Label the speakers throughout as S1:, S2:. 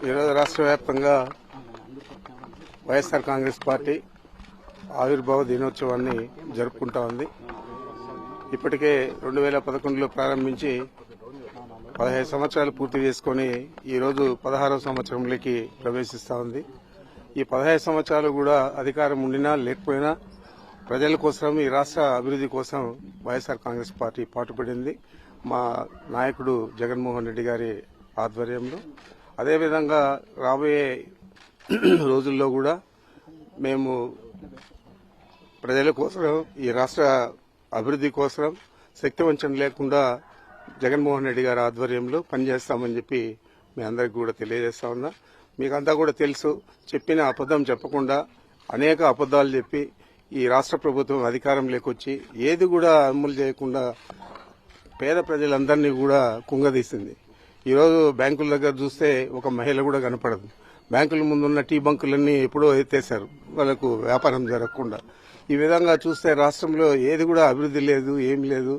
S1: ఈరోజు రాష్ట్ర వ్యాప్తంగా వైఎస్ఆర్ కాంగ్రెస్ పార్టీ ఆవిర్భావ దినోత్సవాన్ని జరుపుకుంటా ఉంది. ఇప్పటికే 2011లో ప్రారంభించి 15 సంవత్సరాలు పూర్తి చేసుకుని ఈరోజు 16వ సంవత్సరంలోకి ప్రవేశిస్తా ఉంది. ఈ 15 సంవత్సరాలు కూడా అధికారం ఉండినా లేకపోయినా ప్రజల కోసం, ఈ రాష్ట్ర అభివృద్ధి కోసం వైఎస్ఆర్ కాంగ్రెస్ పార్టీ పాటుపడింది. మా నాయకుడు జగన్మోహన్ రెడ్డి గారి ఆధ్వర్యంలో. అదేవిధంగా రాబోయే రోజుల్లో కూడా మేము ప్రజల కోసం, ఈ రాష్ట్ర అభివృద్ధి కోసం శక్తివంచన లేకుండా జగన్మోహన్ రెడ్డి గారి ఆధ్వర్యంలో పనిచేస్తామని చెప్పి మీ అందరికీ కూడా తెలియజేస్తా ఉన్నా. మీకంతా కూడా తెలుసు, చెప్పిన అబద్దం చెప్పకుండా అనేక అబద్దాలు చెప్పి ఈ రాష్ట్ర ప్రభుత్వం అధికారంలోకి వచ్చి ఏది కూడా అమలు చేయకుండా పేద ప్రజలందరినీ కూడా కుంగదీసింది. ఈరోజు బ్యాంకుల దగ్గర చూస్తే ఒక మహిళ కూడా కనపడదు. బ్యాంకుల ముందున్న టీ బంకులన్నీ ఎప్పుడో ఎత్తేశారు, వాళ్ళకు వ్యాపారం జరగకుండా. ఈ విధంగా చూస్తే రాష్ట్రంలో ఏది కూడా అభివృద్ధి లేదు, ఏం లేదు.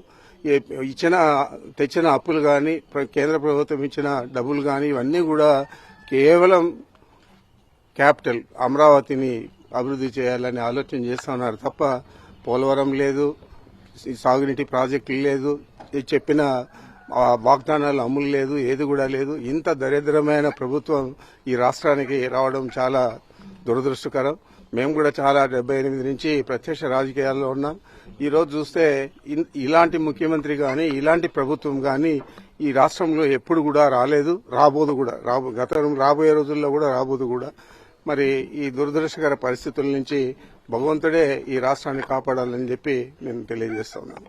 S1: తెచ్చిన అప్పులు కానీ, కేంద్ర ప్రభుత్వం ఇచ్చిన డబ్బులు కానీ ఇవన్నీ కూడా కేవలం క్యాపిటల్ అమరావతిని అభివృద్ధి చేయాలని ఆలోచన చేస్తా ఉన్నారు తప్ప పోలవరం లేదు, సాగునీటి ప్రాజెక్టులు లేదు, చెప్పిన వాగ్దానాలు అమలు లేదు, ఏది కూడా లేదు. ఇంత దరిద్రమైన ప్రభుత్వం ఈ రాష్ట్రానికి రావడం చాలా దురదృష్టకరం. మేము కూడా చాలా 78 నుంచి ప్రత్యక్ష రాజకీయాల్లో ఉన్నాం. ఈ రోజు చూస్తే ఇలాంటి ముఖ్యమంత్రి గాని, ఇలాంటి ప్రభుత్వం గాని ఈ రాష్ట్రంలో ఎప్పుడు కూడా రాలేదు, రాబోదు కూడా. రాబోయే రోజుల్లో కూడా రాబోదు కూడా. మరి ఈ దురదృష్టకర పరిస్థితుల నుంచి భగవంతుడే ఈ రాష్ట్రాన్ని కాపాడాలని చెప్పి నేను తెలియజేస్తా ఉన్నాను.